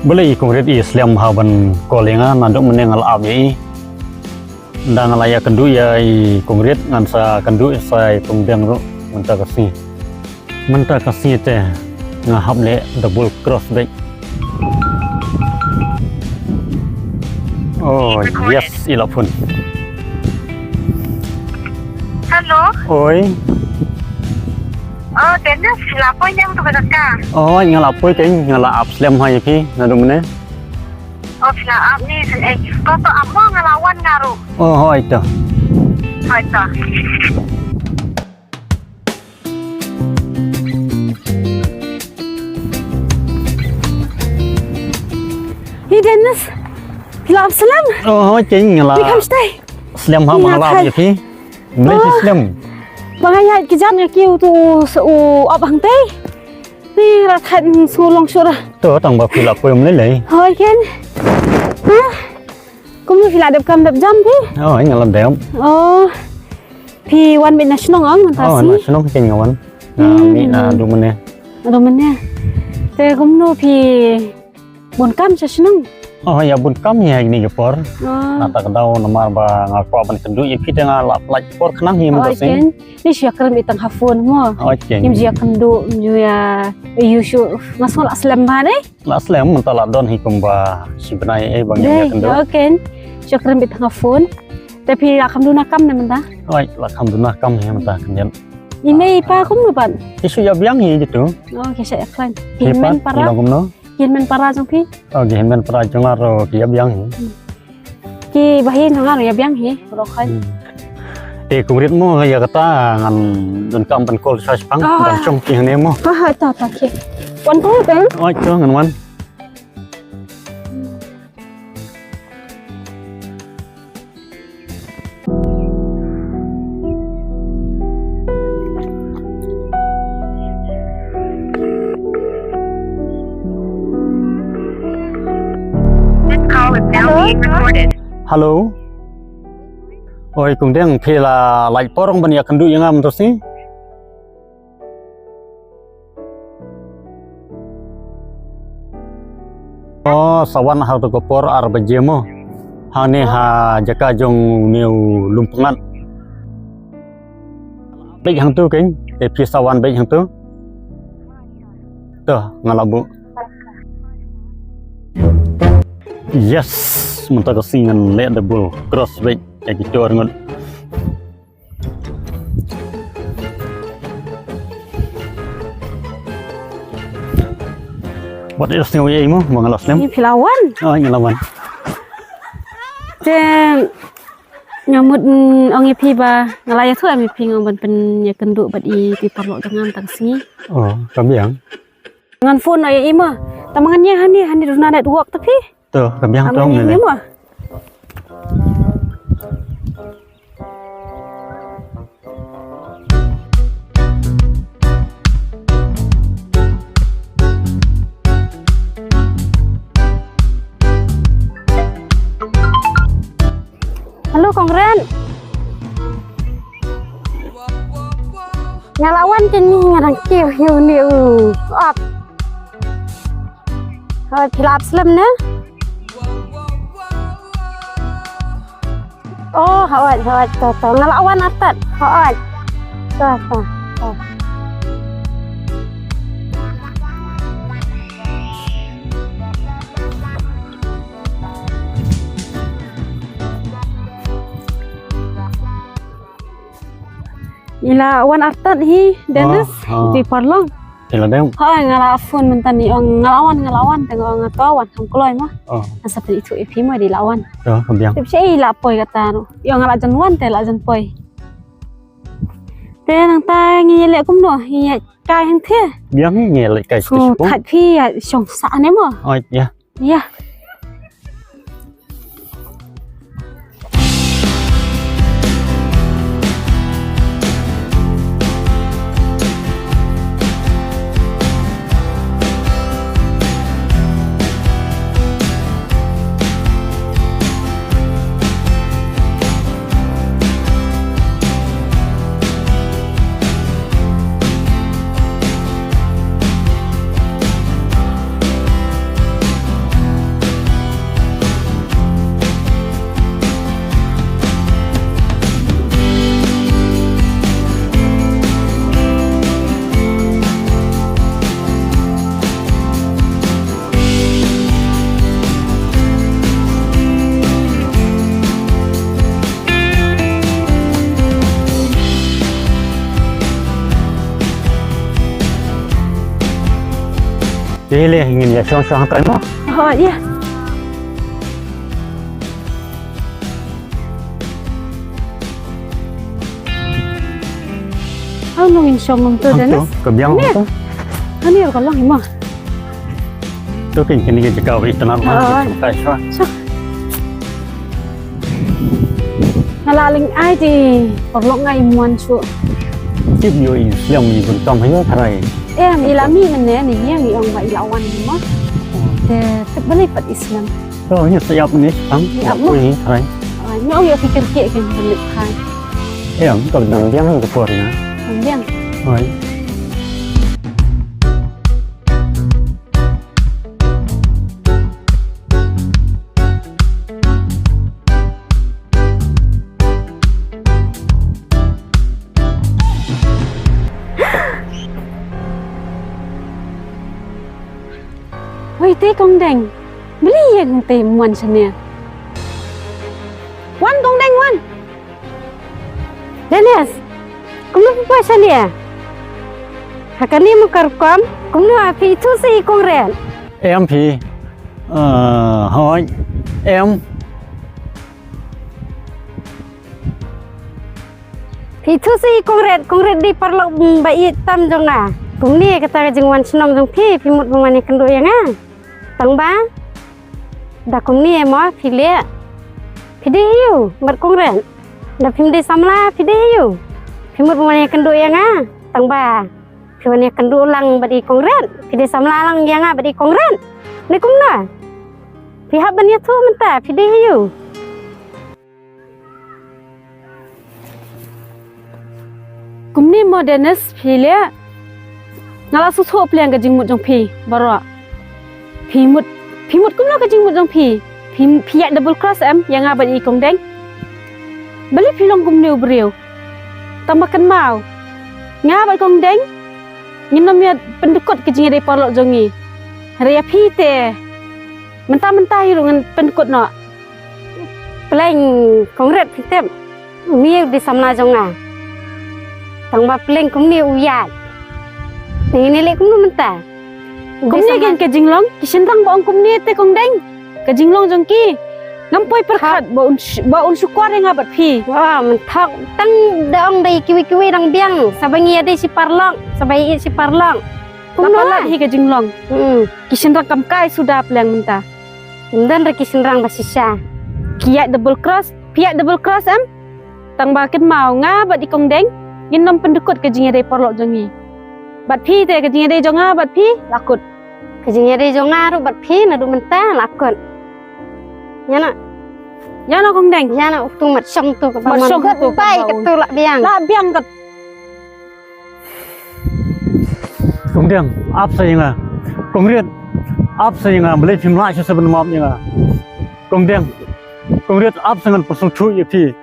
Boleh konkret Islam haban kolenga nadok menengal abi dan alaya kendu ya konkret ngansa kendu sai pembeng ro menta kasih teh ngahap le double cross back. Oh yes ilapun. Halo. Oi. Oh, Dennis, lapor yang tu berdekat. Oh ngalapoi ting ngalap Islam hai pi nadok mene. Oh, silap ni, kau tu apa ngelawan ngaruh? Oh itu. Hai tak. Hey Dennis, hilap Islam. Oh ting ngalap. Di kamstai. Islam ha ngalap ya pi. Boleh Islam. Bangayat kijan ngakiu tu seu abang teh. Ni ratan sulong surah. Tu tang ba pilap poi mele lei. Hoi ken. Hah? Kum hilap dep kam dep jam pi. Oh ngalap dem. Oh. Pi wan bin nasional ang Oh mantasi. nasional ting ngawan. Mi na du mene. Aduh mana? Te kum no pi bon kam nasional. Oh ya bun kam ya ini gepor. Oh. Nata kedau nomor ba ngakwa ban kendu ya pi tengah lap laj por kenang hi Oh mendasi. ken. Ni siya kerem itang hafun mo. Oh ceng. Im jia kendu ya Yusuf ngasol aslam ba ne? La aslam mentala don hi kumba sibnai bang ya Deh, kendu. ya ken. Siya kerem itang hafun. Tapi rakam du nakam ne menta. Oh alhamdulillah kam ya menta kenyan. Ini pa kum nu ban. Isu ya biang hi gitu. Oh kisah eklan. Hipat Hinmen para. ilang kumno. Hinmen para jong pi. Oh gimen pra jongar ro ki ya biang hi. Ki bahin jong ya biang hi. Rokan. Kumrit mo ya kata ngan don kam ban kol sa pang dan chong ki hne mo. Ha ta ta ki. Wan ko te. Oh cho ngan wan. This call is now being recorded. Halo. Oi kumdeng phela laj porong ban ya kendu yang am tosi. Oh sawan ha to kopor ar bajemo. Ha ne ha jaka jong new lumpengan. Baik hang tu keng, phi sawan baik hang tu. Tuh ngalabu. Yes, mentah kesingan le double cross baik ya gitu orang. What is new ya imu mengalas nem? Ni pilawan. Oh ngelawan. Te nyamut ongi pi ba ngalaya tu ami pi ngam ban pen ya kendu bat I pi perlo dengan tangsi. Oh kambiang. Ngan phone ay ima. Tamangannya hani duna dat work tapi. Tuh kambiang tong Amin ni. ima. Halo Kongren. Ngalawan kini ngarang kiu hiu niu op. Hoi pilap slim ne? Oh, hoi to ngalawan atat. Hoi. To. Ila wan atat hi Dennis di parlong. Phela dem. Hoi ngala phone mentan ni ong ngalawan tengok ngatawan kam kloy mah. Oh, Seperti itu ipi mah dilawan. tuh kambiang. Tapi saya ila poi kata no. Yang ngala janwan te la jan poi. Te nang ta ngi le kum no hi kai hang the. Biang nghe lại cái Su sport. that phi song sa ne mo. Oh ya. Ya. Jadi ingin ya syong-syong tak mau. Oh iya. Nungin syong nung tu dan Kebiang tu. Ani ko lang mo. Tu kini kita kau itanat mah. Tak syok. Nalaling ai di perlu ngai muan chu. Tiếp vô yang mi pun tom hayo tharai. Em ilami man ne ni yang ni ong ba ilawan mo. Te balik pat Islam. So nya siap ni sang. Ni tharai. Ni ong yo fikir ke kan balik khai. Em kau nang yang ke por ya. Kemudian Oi. Ôi tí con đành Bili yang tìm muan sa niya Wan con đành wan Dennis Kung lu pa sa niya Hakani mo karkom Kung lu api itu si kong ren Em thì hỏi em Pi itu si kong ren di parlok bayi tam jong na Kung ni kata jeng wan senong jong pi mut mani kendo yang ah Tang ba Da kung ni mo pi le Pi di yu mat kong ren Da pim di samla pi di yu Pi mut mani kendo yang ah Tang ba Pi mani kendo lang badi kong ren Pi di samla lang yang ah badi kong ren Ni kung na Pi hab ban ya tu menta pi di yu Kung ni mo Dennis pi le Ngala su thop liang ka jingmut jong pi baro pi mut kum la ka jingmut jong pi ya double cross em yang abad I kong deng bali pi long kum niu briu tamakan mau ngabad kong deng nginom ya pendekut ka jing dei parlok jongi ria pi te mentah hiru ngan pendekut no pleng kong ret pi tem miu di samna jonga tangba pleng kum niu uyat Ni lek kum mentah. Kum ni kan ke jinglong, kisentang ba ong kum ni te kong deng. Ke jinglong jong ki. Ngampoi perkhat ba un syukur yang abat pi. Wah, menthok tang daong dai kiwi-kiwi dang biang. Sabangi ada si parlong, sabai si parlong. Kum no hi ke jinglong. Kisentang kam kai sudah pleng mentah. Dan re kisentang basisa. Kiat double cross, piat double cross em. Tang ba ket mau ngabat I kong deng. Ginom pendekut ke jingi dai parlok jongi. Bat pi te kajing ada jonga bat pi lakut. Kajing ada jonga ru bat pi na du mentah lakut. Yana kong deng. Yana uktung mat song tu ke mat song tu bai ke tu lak biang. Lak biang kat. Kong deng ap sa yang kong riat ap sa yang boleh phim la chu sa ban mop yang kong deng ap sangan pasung thu ye pi